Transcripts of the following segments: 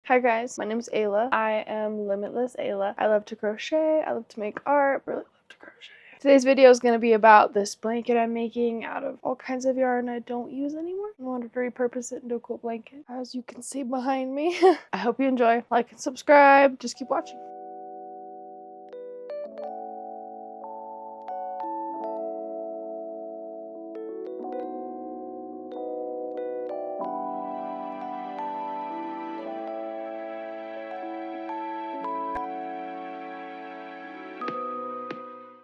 Hi guys, my name is Ayla. I am Limitless Ayla. I love to crochet, I love to make art, really love to crochet. Today's video is going to be about this blanket I'm making out of all kinds of yarn I don't use anymore. I wanted to repurpose it into a cool blanket, as you can see behind me. I hope you enjoy. Like and subscribe. Just keep watching.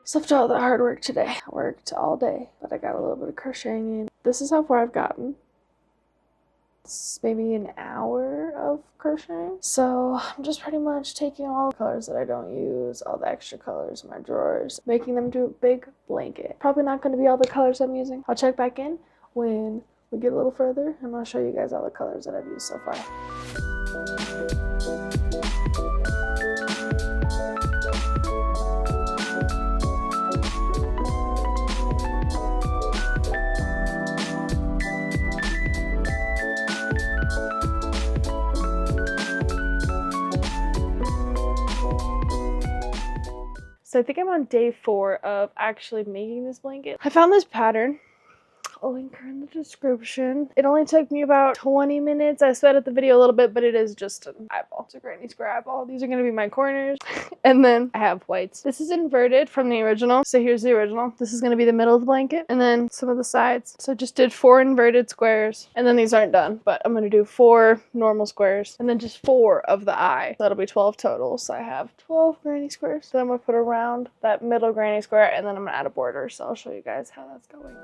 So after all the hard work today, I worked all day, but I got a little bit of crocheting in. This is how far I've gotten. It's maybe an hour of crocheting. So I'm just pretty much taking all the colors that I don't use, all the extra colors in my drawers, making them into a big blanket. Probably not going to be all the colors I'm using. I'll check back in when we get a little further, and I'll show you guys all the colors that I've used so far. So I think I'm on day 4 of actually making this blanket. I found this pattern. I'll link her in the description. It only took me about 20 minutes. I sped up the video a little bit, but it is just an eyeball. It's a granny square eyeball. These are going to be my corners. And then I have whites. This is inverted from the original. So here's the original. This is going to be the middle of the blanket. And then some of the sides. So I just did 4 inverted squares. And then these aren't done, but I'm going to do 4 normal squares. And then just 4 of the eye. So that'll be 12 total. So I have 12 granny squares. So I'm going to put around that middle granny square. And then I'm going to add a border. So I'll show you guys how that's going.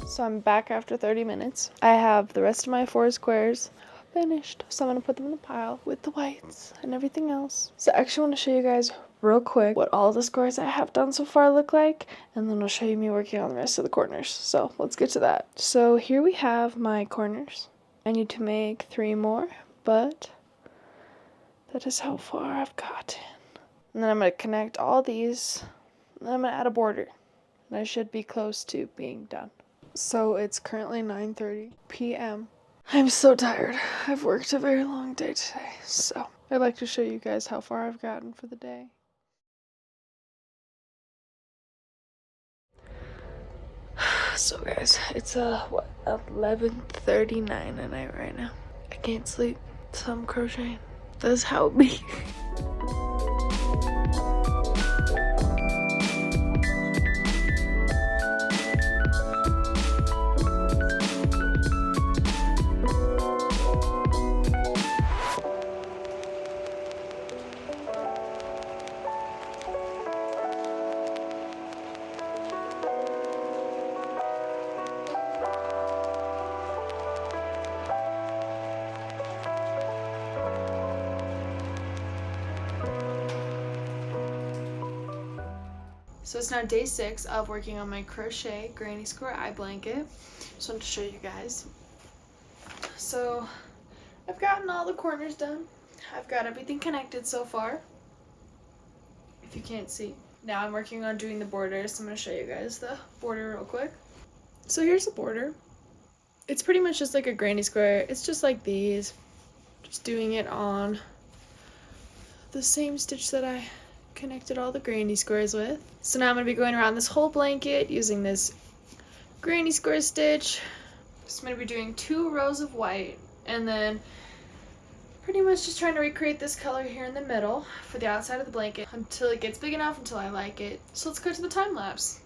So I'm back after 30 minutes. I have the rest of my 4 squares finished. So I'm going to put them in a pile with the whites and everything else. So I actually want to show you guys real quick what all the squares I have done so far look like. And then I'll show you me working on the rest of the corners. So let's get to that. So here we have my corners. I need to make 3 more, but that is how far I've gotten. And then I'm going to connect all these. And then I'm going to add a border. And I should be close to being done. So it's currently 9:30 p.m. I'm so tired. I've worked a very long day today. So I'd like to show you guys how far I've gotten for the day. So guys, it's 11:39 at night right now. I can't sleep, so I'm crocheting. That's how it be. So it's now day 6 of working on my crochet granny square eye blanket. Just wanted to show you guys. So I've gotten all the corners done. I've got everything connected so far, if you can't see. Now I'm working on doing the borders. So I'm going to show you guys the border real quick. So here's the border. It's pretty much just like a granny square. It's just like these. Just doing it on the same stitch that I connected all the granny squares with. So now I'm going to be going around this whole blanket using this granny square stitch. So I'm going to be doing 2 rows of white and then pretty much just trying to recreate this color here in the middle for the outside of the blanket until it gets big enough, until I like it. So let's go to the time lapse.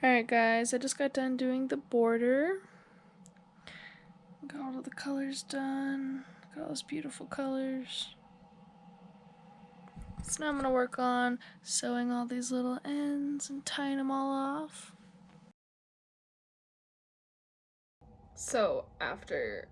Alright guys, I just got done doing the border. Got all of the colors done. Got all those beautiful colors. So now I'm going to work on sewing all these little ends and tying them all off. So after,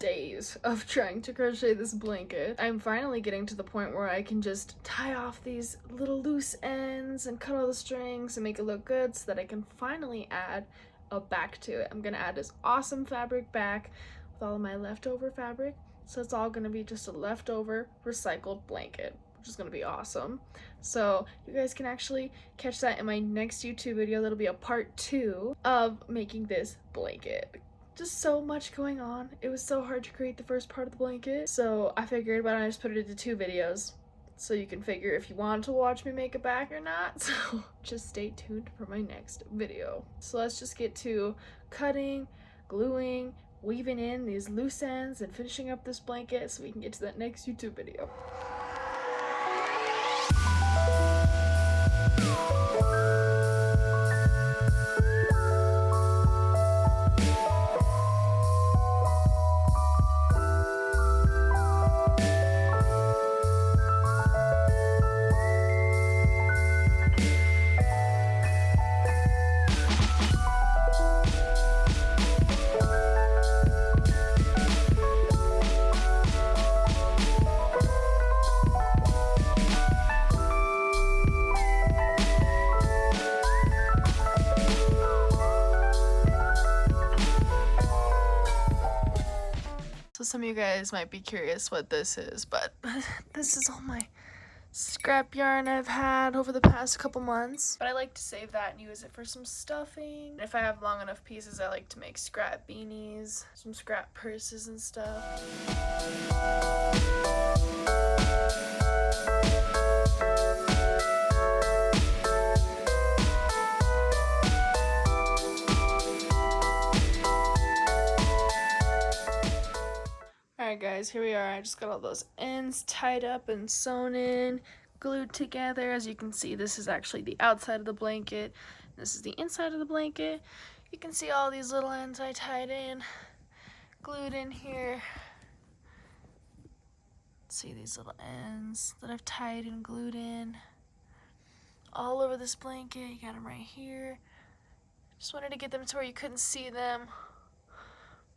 days of trying to crochet this blanket, I'm finally getting to the point where I can just tie off these little loose ends and cut all the strings and make it look good so that I can finally add a back to it. I'm gonna add this awesome fabric back with all of my leftover fabric. So it's all gonna be just a leftover recycled blanket, which is gonna be awesome. So you guys can actually catch that in my next YouTube video. That'll be a part 2 of making this blanket. Just so much going on. It was so hard to create the first part of the blanket. So I figured why don't I just put it into 2 videos so you can figure if you want to watch me make it back or not. So just stay tuned for my next video. So let's just get to cutting, gluing, weaving in these loose ends, and finishing up this blanket so we can get to that next YouTube video. So some of you guys might be curious what this is, but this is all my scrap yarn I've had over the past couple months. But I like to save that and use it for some stuffing. If I have long enough pieces, I like to make scrap beanies, some scrap purses and stuff. Alright guys, here we are. I just got all those ends tied up and sewn in, glued together. As you can see, this is actually the outside of the blanket. This is the inside of the blanket. You can see all these little ends I tied in, glued in here. See these little ends that I've tied and glued in all over this blanket. You got them right here. Just wanted to get them to where you couldn't see them.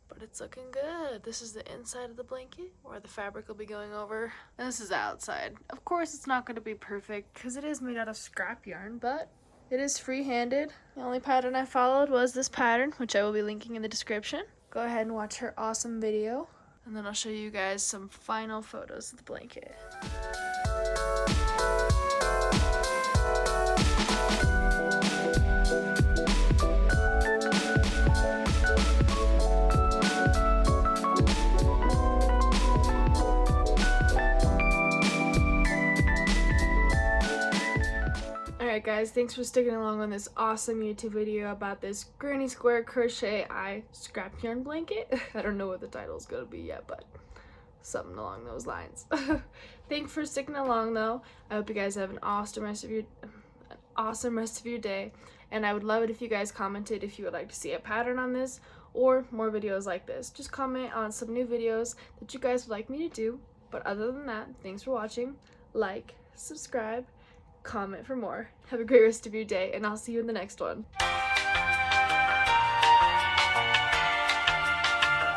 But it's looking good. This is the inside of the blanket where the fabric will be going over. And this is the outside. Of course, it's not going to be perfect because it is made out of scrap yarn, but it is free-handed. The only pattern I followed was this pattern, which I will be linking in the description. Go ahead and watch her awesome video, and then I'll show you guys some final photos of the blanket. Alright guys, thanks for sticking along on this awesome YouTube video about this granny square crochet scrap yarn blanket. I don't know what the title is going to be yet, but something along those lines. Thanks for sticking along though. I hope you guys have an awesome rest of your day, and I would love it if you guys commented if you would like to see a pattern on this or more videos like this. Just comment on some new videos that you guys would like me to do. But other than that, thanks for watching. Like, subscribe, comment for more. Have a great rest of your day, and I'll see you in the next one.